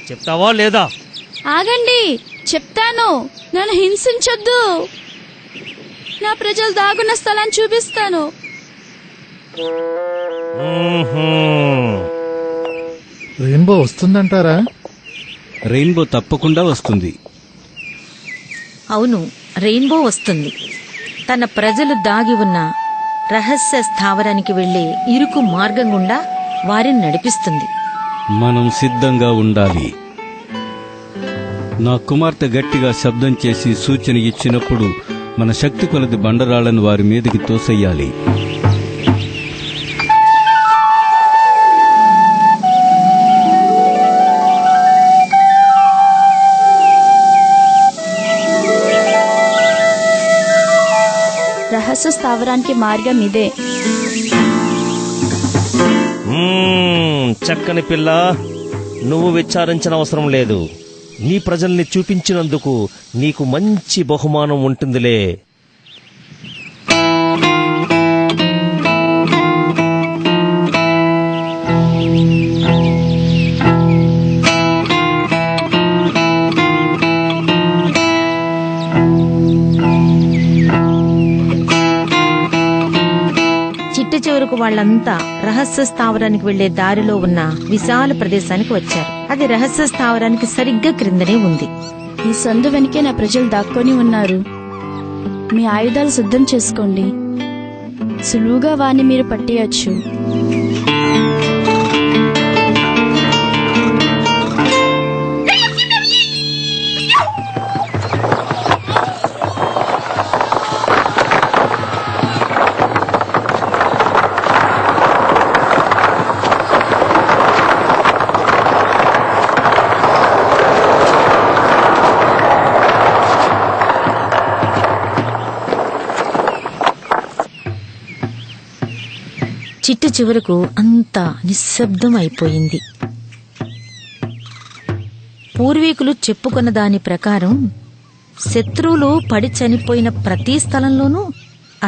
చెప్తావా లేదా? ఆగండి, చెప్తాను. నన్ను హింసించొద్దు. నా ప్రజలు దాగున్న స్థలాన్ని చూపిస్తాను. రెయిన్బో వస్తుందంటారా? రెయిన్బో తప్పకుండా వస్తుంది. అవును, రెయిన్బో వస్తుంది. తన ప్రజలు దాగి ఉన్న రహస్య స్థావరానికి వెళ్లే ఇరుకు మార్గం గుండా వారిని నడిపిస్తుంది. మనం సిద్ధంగా ఉండాలి. నా కుమార్తె గట్టిగా శబ్దం చేసి సూచన ఇచ్చినప్పుడు మన శక్తి కొలది బండరాళ్లను వారి మీదకి తోసెయ్యాలి. రహస్య స్థావరానికి మార్గం ఇదే. చక్కని పిల్ల, నువ్వు విచారించిన అవసరం లేదు. నీ ప్రజల్ని చూపించినందుకు నీకు మంచి బహుమానం ఉంటుందిలే. చిట్ట చివరకు వాళ్లంతా రహస్య స్థావరానికి వెళ్లే దారిలో ఉన్న విశాల ప్రదేశానికి వచ్చారు. అది రహస్య స్థావరానికి సరిగ్గా క్రిందనే ఉంది. ఈ సందు వెనకే నా ప్రజలు దాక్కొని ఉన్నారు. మీ ఆయుధాలు సిద్ధం చేసుకోండి. సులువుగా వాణ్ణి మీరు పట్టేయచ్చు. చిట్ట చివరకు అంతా నిశ్శబ్దం అయిపోయింది. పూర్వీకులు చెప్పుకున్న దాని ప్రకారం శత్రువులు పడి చనిపోయిన ప్రతి స్థలంలోనూ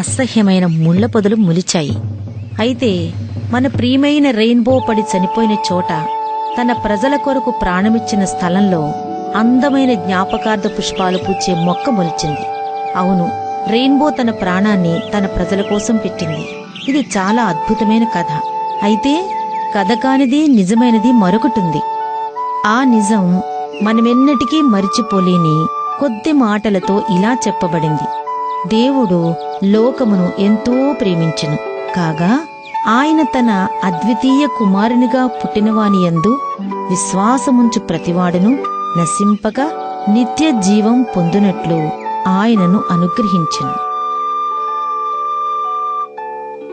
అసహ్యమైన ముళ్ల పొదలు మొలిచాయి. అయితే మన ప్రియమైన రెయిన్బో పడి చనిపోయిన చోట, తన ప్రజల కొరకు ప్రాణమిచ్చిన స్థలంలో అందమైన జ్ఞాపకార్థ పుష్పాలు పూచే మొక్క మొలిచింది. అవును, రెయిన్బో తన ప్రాణాన్ని తన ప్రజల కోసం పెట్టింది. ఇది చాలా అద్భుతమైన కథ. అయితే కథ కానిది, నిజమైనది మరొకటుంది. ఆ నిజం మనమెన్నటికీ మరిచిపోలేని కొద్ది మాటలతో ఇలా చెప్పబడింది. దేవుడు లోకమును ఎంతో ప్రేమించెను కాగా ఆయన తన అద్వితీయ కుమారునిగా పుట్టినవాని యందు విశ్వాసముంచు ప్రతివాడును నశింపక నిత్య జీవం పొందునట్లు ఆయనను అనుగ్రహించెను.